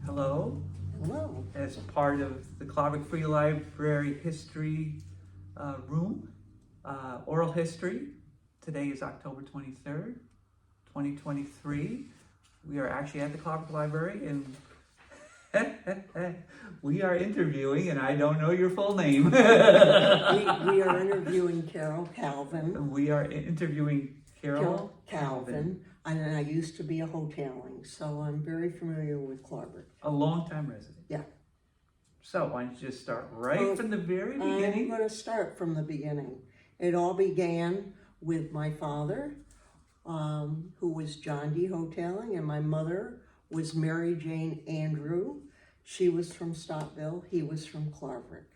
Hello, Hello. as part of the Clavik Free Library History Room, Oral History. Today is October 23rd, 2023. We are actually at the Clavik Library and we are interviewing, and I don't know your full name. We are interviewing Carol Calvin. We are interviewing Carol Calvin. And I used to be a hoteling, so I'm very familiar with Clavik. a longtime resident. Yeah. So why don't you just start right from the very I'm beginning? going to start from the beginning. It all began with my father, who was John D. Hoteling, and my mother was Mary Jane Andrew. She was from Stottville. He was from Clavik.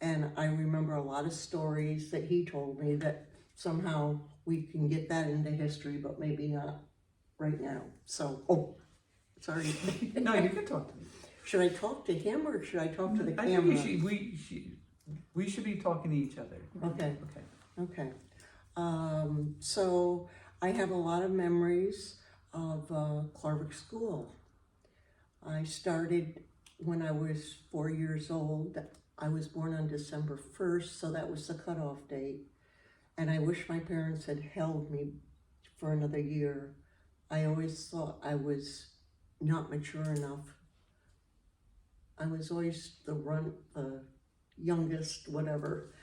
And I remember a lot of stories that he told me that somehow we can get that into history, but maybe not right now. So, sorry. No, you can talk to me. Should I talk to him or should I talk to the I camera? think we should be talking to each other. Okay. Okay. Okay. So I have a lot of memories of Clavik School. I started when I was 4 years old. I was born on December 1st, so that was the cutoff date. And I wish my parents had held me for another year. I always thought I was not mature enough. I was always the youngest, whatever.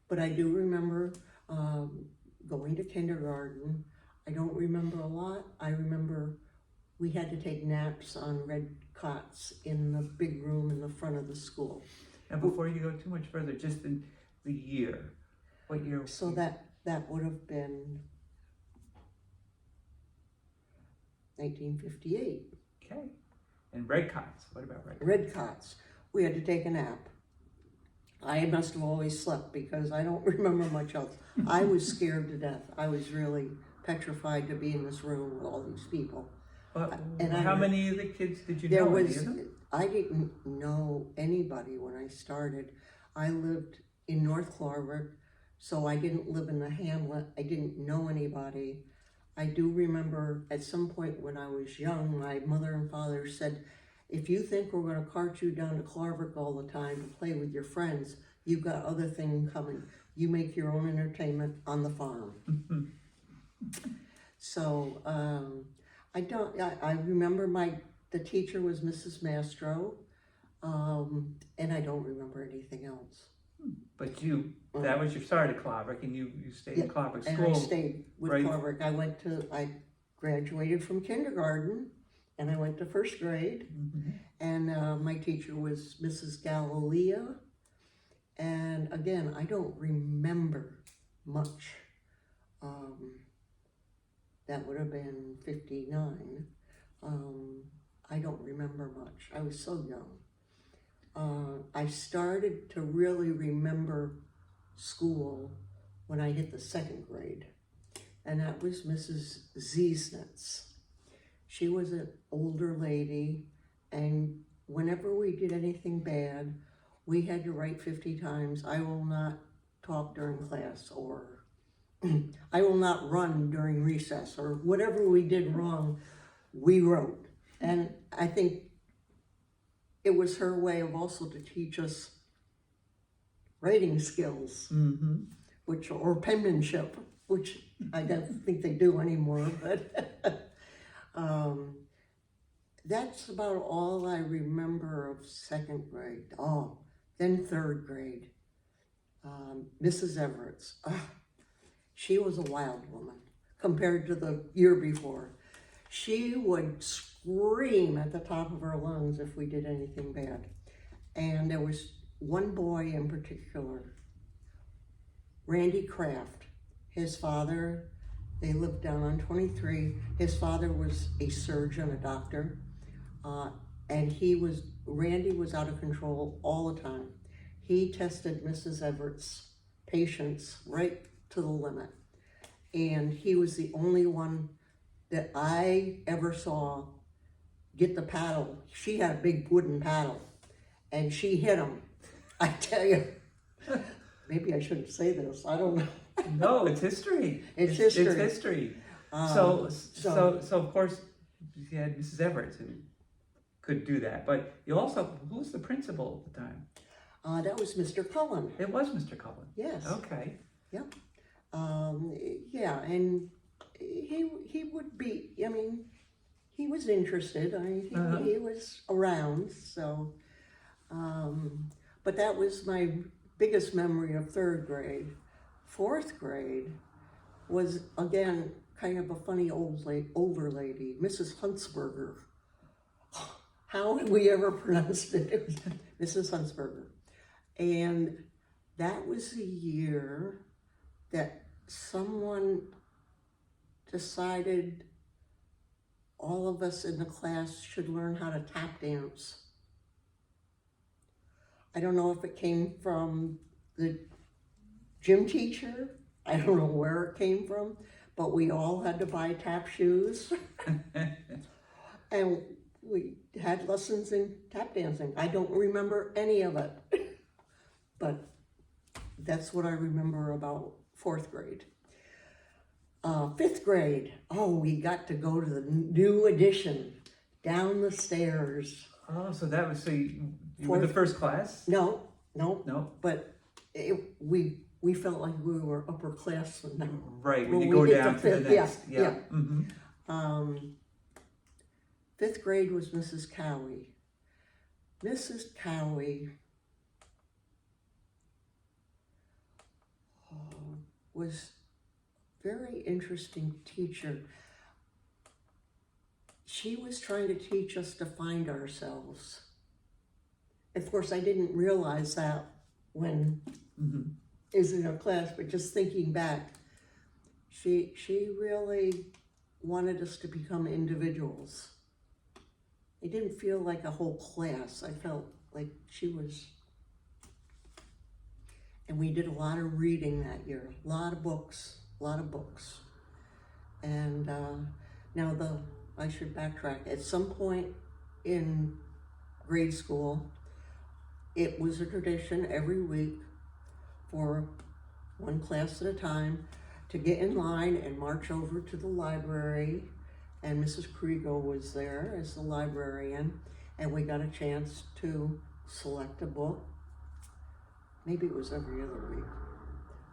But I do remember going to kindergarten. I don't remember a lot. I remember we had to take naps on red cots in the big room in the front of the school. And before you go too much further, just the year. What year? So that would have been 1958. Okay. And red cots. What about red cots? Red cots. We had to take a nap. I must have always slept because I don't remember much else. I was scared to death. I was really petrified to be in this room with all these people. And how many of the kids did you There know? was, I didn't know anybody when I started. I lived in North Clavik, so I didn't live in the hamlet. I didn't know anybody. I do remember at some point when I was young, my mother and father said, if you think we're going to cart you down to Clavik all the time to play with your friends, you've got other things coming. You make your own entertainment on the farm. So I remember the teacher was Mrs. Mastro, and I don't remember anything else. But that was your start at Clavik, and you stayed in Clavik And School. I stayed with right? Clavik. I graduated from kindergarten, and I went to first grade, and my teacher was Mrs. Galilea, and again, I don't remember much. That would have been 59. I don't remember much. I was so young. I started to really remember school when I hit the second grade, and that was Mrs. Ziesnitz. She was an older lady, and whenever we did anything bad, we had to write 50 times, I will not talk during class, or I will not run during recess, or whatever we did wrong, we wrote. And I think it was her way of also to teach us writing skills, or penmanship, which I don't think they do anymore, but that's about all I remember of second grade. Oh, then third grade. Mrs. Everett's. She was a wild woman compared to the year before. She would scream at the top of her lungs if we did anything bad. And there was one boy in particular, Randy Kraft. His father, they lived down on 23. His father was a surgeon, a doctor, and Randy was out of control all the time. He tested Mrs. Everett's patients right to the limit. And he was the only one that I ever saw get the paddle. She had a big wooden paddle, and she hit him. I tell you, maybe I shouldn't say this. I don't know. No, it's history. It's history. It's history. So of course, you had Mrs. Everett, who could do that. But you also, who was the principal at the time? That was Mr. Cullen. It was Mr. Cullen. Yes. Okay. Yep. Yeah, and he would be. I mean, he was interested. I mean, he was around. So, but that was my biggest memory of third grade. Fourth grade was again kind of a funny older lady, Mrs. Huntsberger. How had we ever pronounced it? It was Mrs. Huntsberger. And that was the year that someone decided all of us in the class should learn how to tap dance. I don't know if it came from the gym teacher. I don't know where it came from, but we all had to buy tap shoes. And we had lessons in tap dancing. I don't remember any of it, but that's what I remember about fourth grade. Fifth grade, we got to go to the new addition, down the stairs. Oh, so that was, so you were the first class? No, but we felt like we were upperclassmen. Right, when When you go we hit down the to the fifth, next. yeah. Mm-hmm. Fifth grade was Mrs. Cowie. Mrs. Cowie was a very interesting teacher. She was trying to teach us to find ourselves. Of course, I didn't realize that when I was in her class, but just thinking back, she really wanted us to become individuals. It didn't feel like a whole class. I felt like she was, and we did a lot of reading that year, a lot of books. And now I should backtrack. At some point in grade school, it was a tradition every week for one class at a time to get in line and march over to the library. And Mrs. Kriegel was there as the librarian, and we got a chance to select a book. Maybe it was every other week,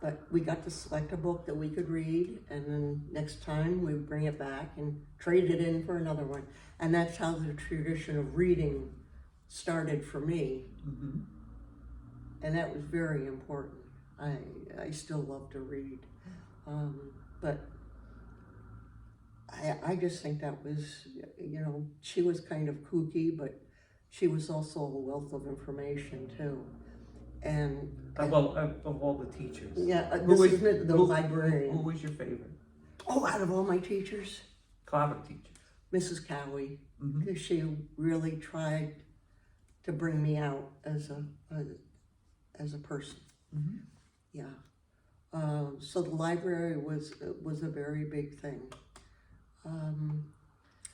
but we got to select a book that we could read, and then next time we'd bring it back and trade it in for another one. And that's how the tradition of reading started for me. And that was very important. I still love to read, but I just think that was, she was kind of kooky, but she was also a wealth of information too. And of all the teachers. yeah, Who was the librarian. Who was your favorite? Oh, out of all my teachers, Clavic teacher. Mrs. Cowie, because she really tried to bring me out as a person. Yeah. So the library was a very big thing.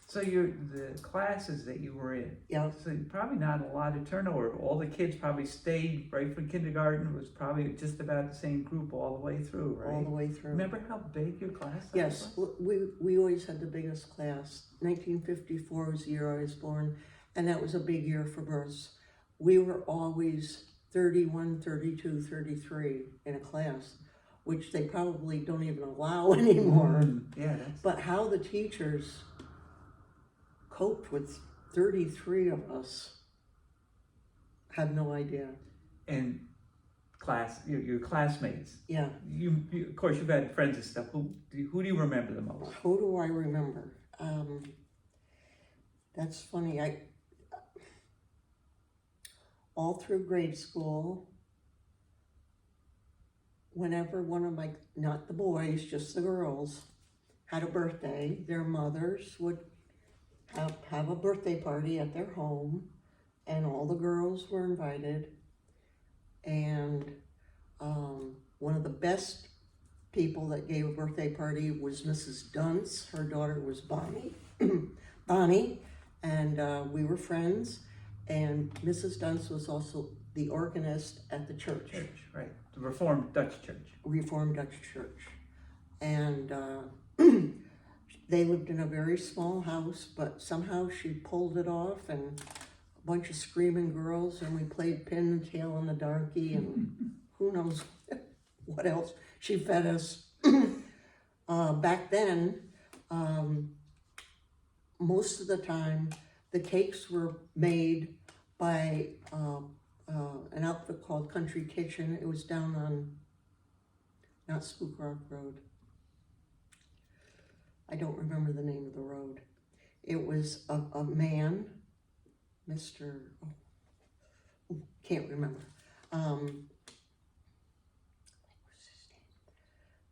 So the classes that you were in, Yeah. so probably not a lot of turnover. All the kids probably stayed right from kindergarten. It was probably just about the same group all the way through, right? All the way through. Remember how big your class size Yes, was? we always had the biggest class. 1954 was the year I was born, and that was a big year for births. We were always 31, 32, 33 in a class, which they probably don't even allow anymore. Yeah, that's... But how the teachers coped with 33 of us, have no idea. And your classmates. Yeah. You of course you've had friends and stuff. Who do you remember the most? Who do I remember? That's funny. All through grade school, whenever one of my, not the boys, just the girls, had a birthday, their mothers would have a birthday party at their home, and all the girls were invited. And one of the best people that gave a birthday party was Mrs. Dunce. Her daughter was Bonnie. And we were friends. And Mrs. Dunce was also the organist at the church. Right, the Reformed Dutch Church. Reformed Dutch Church. And they lived in a very small house, but somehow she pulled it off, and a bunch of screaming girls, and we played pin and tail on the donkey, and who knows what else. She fed us. Back then, most of the time, the cakes were made by an outfit called Country Kitchen. It was down on, not Spook Rock Road. I don't remember the name of the road. It was a man, Mr. Oh, can't remember.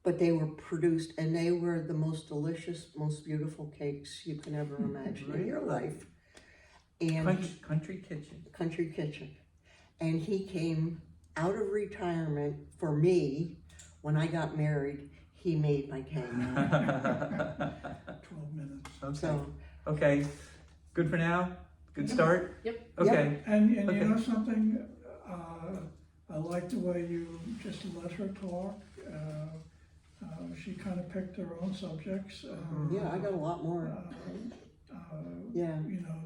But they were produced, and they were the most delicious, most beautiful cakes you can ever imagine in your life. And Country Kitchen. Country Kitchen. And he came out of retirement for me. When I got married, he made my cake. 12 minutes. Okay. So, Okay. Good for now? Good start? Yep. Okay. And Okay. you know something? I like the way you just let her talk. She kind of picked her own subjects. yeah, I got a lot more. Yeah. You know,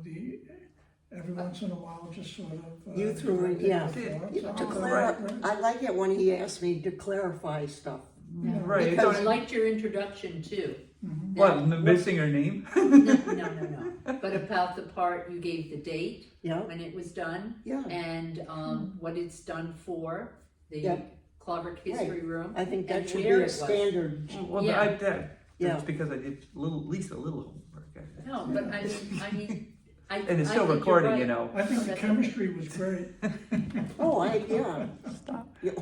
every once in a while, just sort of. You threw in, directed yeah. her thoughts. To Oh, clarify, right. I like it when he asked me to clarify stuff. Right. Because- I liked your introduction too. Mhm. What, missing her name? No. But about the part, you gave the date Yeah, when it was done yeah. and what it's done for, the Yeah. Clover History Room. I think that and should be where a it was. standard. Well, Yeah. Yeah. that's because I did at least a little homework. No, but I mean, I. And it's I still think you're recording, right. you know. I think the That's chemistry was great. Oh, yeah. Stop. Yeah.